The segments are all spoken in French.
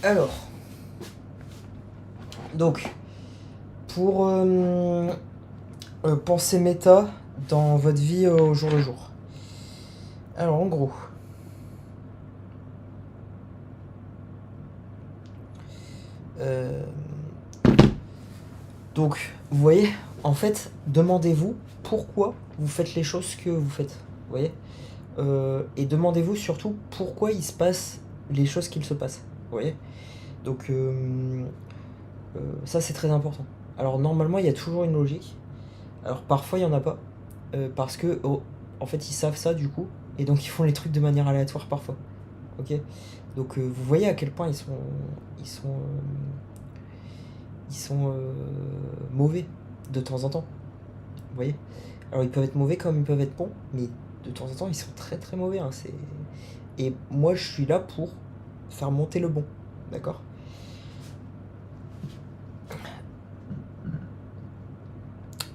Alors, donc, pour penser méta dans votre vie au jour le jour. Alors, en gros, euh, donc, vous voyez, en fait, demandez-vous pourquoi vous faites les choses que vous faites. Vous voyez, et demandez-vous surtout pourquoi il se passe les choses qu'il se passe. Vous voyez, donc ça c'est très important. Alors normalement il y a toujours une logique. Alors parfois il y en a pas, parce que en fait ils savent ça du coup, et donc ils font les trucs de manière aléatoire parfois. Ok. Donc vous voyez à quel point ils sont, ils sont mauvais de temps en temps. Vous voyez. Alors ils peuvent être mauvais comme ils peuvent être bons, mais de temps en temps ils sont très très mauvais. Hein, c'est... Et moi je suis là pour faire monter le bon, d'accord.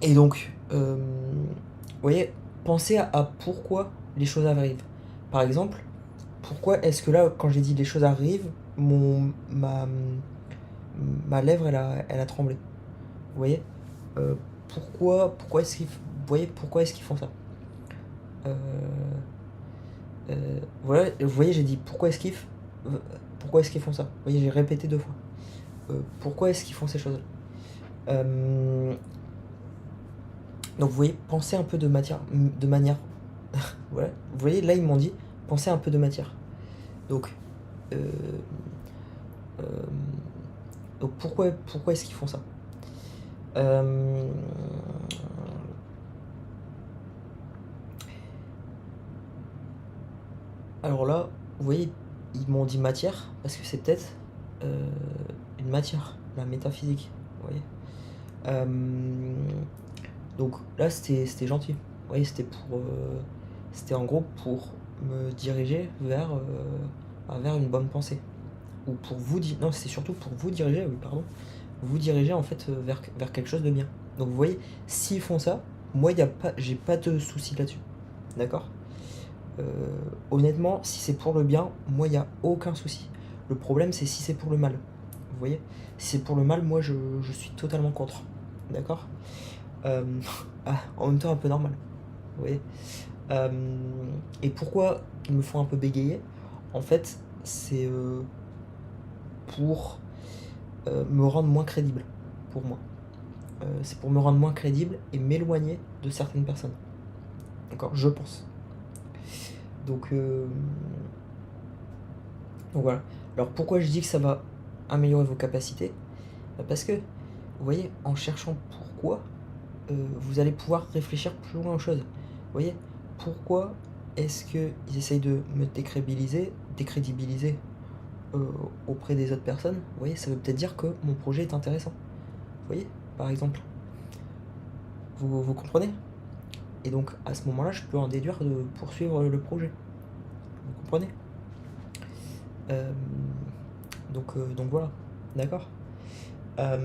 Et donc, vous voyez, pensez à pourquoi les choses arrivent. Par exemple, pourquoi est-ce que là, quand j'ai dit les choses arrivent, ma lèvre, elle a tremblé. Vous voyez, pourquoi est-ce qu'ils, vous voyez, pourquoi est-ce qu'ils font ça. euh, Voilà, vous voyez, j'ai dit pourquoi est-ce qu'ils font ça. Vous voyez, j'ai répété 2 fois. Pourquoi est-ce qu'ils font ces choses-là. Donc vous voyez, pensez un peu de manière. Voilà, vous voyez, là ils m'ont dit, pensez un peu de matière. Donc, euh, euh, donc pourquoi est-ce qu'ils font ça. Euh, alors là, vous voyez, ils m'ont dit matière parce que c'est peut-être euh, une matière, la métaphysique. Vous voyez. Euh, donc là, c'était gentil. Vous voyez, c'était en gros pour me diriger vers une bonne pensée. Ou pour vous dire. Non, c'est surtout pour vous diriger, oui, pardon. Vous diriger en fait vers quelque chose de bien. Donc vous voyez, s'ils font ça, moi, j'ai pas de soucis là-dessus. D'accord. euh, Honnêtement, si c'est pour le bien, moi, il n'y a aucun souci. Le problème, c'est si c'est pour le mal. Vous voyez. Si c'est pour le mal, moi, je suis totalement contre. D'accord. euh, En même temps, un peu normal. Vous voyez. Euh, et pourquoi ils me font un peu bégayer. En fait, c'est pour me rendre moins crédible, pour moi. C'est pour me rendre moins crédible et m'éloigner de certaines personnes. D'accord. Je pense. Donc, donc voilà. Alors pourquoi je dis que ça va améliorer vos capacités. Parce que, vous voyez, en cherchant pourquoi, vous allez pouvoir réfléchir plus loin aux choses. Vous voyez, pourquoi est-ce qu'ils essayent de me décrédibiliser auprès des autres personnes. Vous voyez, ça veut peut-être dire que mon projet est intéressant. Vous voyez, par exemple. Vous comprenez. Et donc, à ce moment-là, je peux en déduire de poursuivre le projet. Vous comprenez. euh, donc voilà. D'accord. Euh,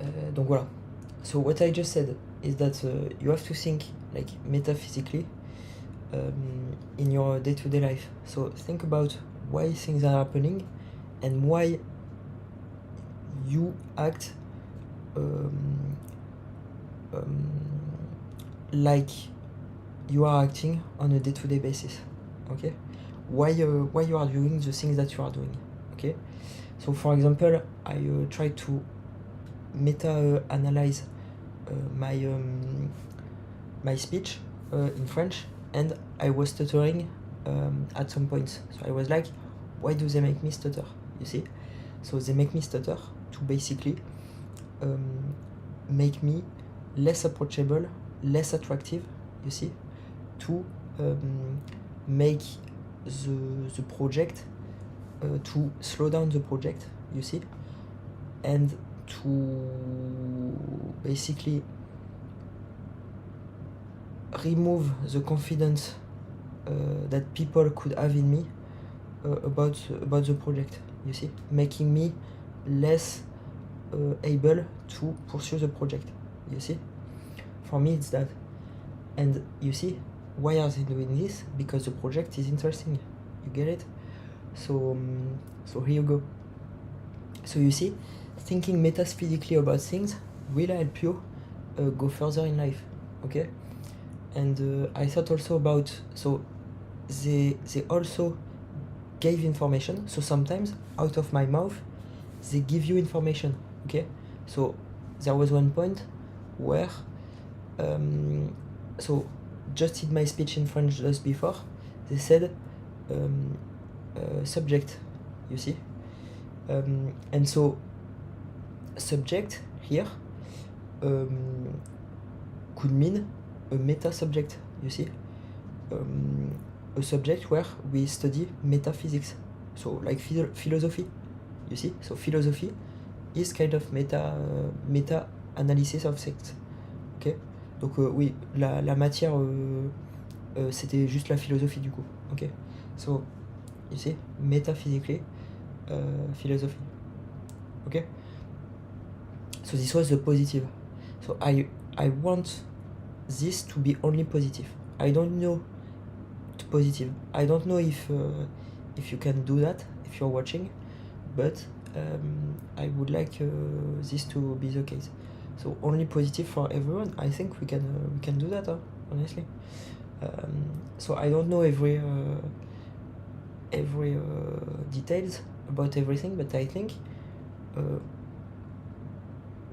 euh, donc voilà. So what I just said is that you have to think like metaphysically in your day-to-day life. So think about why things are happening and why you act um, um, like you are acting on a day-to-day basis. Okay, why you are doing the things that you are doing. Okay, so for example, I try to meta analyze my speech in French, and I was stuttering at some points. So I was like, why do they make me stutter? You see? So they make me stutter to basically make me less approachable, less attractive, you see? To make the project, to slow down the project, you see? And to basically remove the confidence that people could have in me about the project, you see, making me less able to pursue the project, you see. For me it's that. And you see, why are they doing this? Because the project is interesting. You get it? So here you go. So you see, thinking metaphysically about things will help you go further in life. Okay? And I thought also about, so they also gave information. So sometimes out of my mouth they give you information. Okay? So there was one point where so just in my speech in French just before, they said subject, you see, and so subject here could mean a meta subject, you see, a subject where we study metaphysics, so like philosophy, you see. So philosophy is kind of meta analysis of things. Ok, donc oui, la matière c'était juste la philosophie du coup. Ok, so you see, metaphysically philosophy. Okay, so this was the positive. So I want this to be only positive. I don't know positive. I don't know if you can do that if you're watching, but I would like this to be the case. So only positive for everyone. I think we can do that, honestly. So I don't know every details about everything, but I think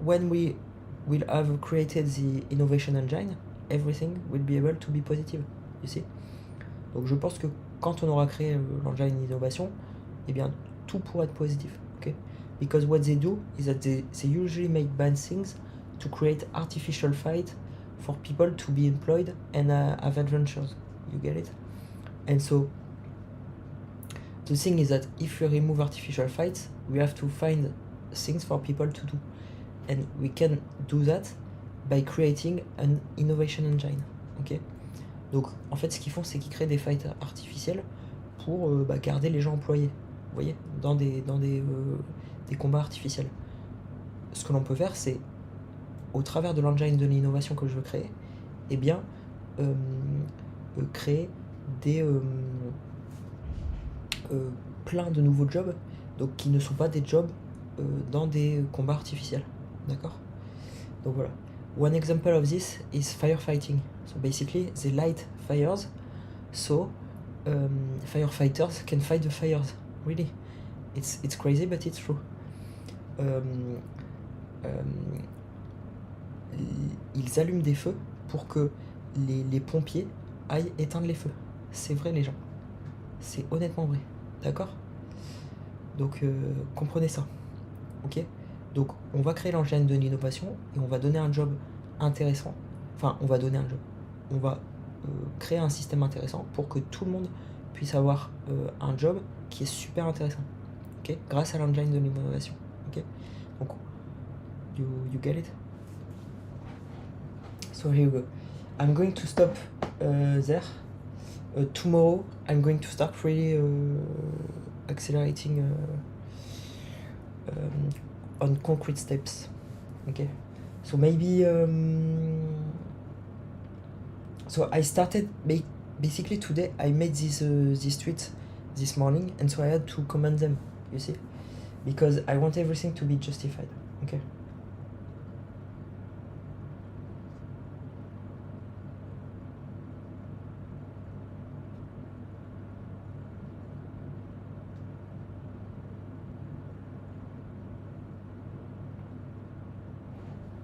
when we will have created the innovation engine, everything will be able to be positive, you see. Donc je pense que quand on aura créé l'engine d'innovation, eh bien tout pourra être positif, okay? Because what they do is that they usually make bad things to create artificial fight for people to be employed and have adventures, you get it? And so the thing is that if we remove artificial fights, we have to find things for people to do, and we can do that by creating an innovation engine, ok? Donc en fait ce qu'ils font, c'est qu'ils créent des fights artificiels pour garder les gens employés, vous voyez, dans des combats artificiels. Ce que l'on peut faire, c'est, au travers de l'engine de l'innovation que je veux créer, eh bien créer des plein de nouveaux jobs, donc qui ne sont pas des jobs dans des combats artificiels, d'accord? Donc voilà. One example of this is firefighting. So basically they light fires, so firefighters can fight the fires. Really, it's crazy, but it's true. Ils allument des feux pour que les pompiers aillent éteindre les feux. C'est vrai, les gens. C'est honnêtement vrai. D'accord? Donc comprenez ça. Ok? Donc on va créer l'engine de l'innovation et on va donner un job intéressant. Enfin, on va donner un job. On va créer un système intéressant pour que tout le monde puisse avoir un job qui est super intéressant. Ok? Grâce à l'engine de l'innovation. Ok? Donc, you get it? So here you go. I'm going to stop there. Tomorrow I'm going to start really accelerating on concrete steps. Okay, so maybe so I started basically today. I made these tweets this morning, and so I had to comment them, you see, because I want everything to be justified. Okay.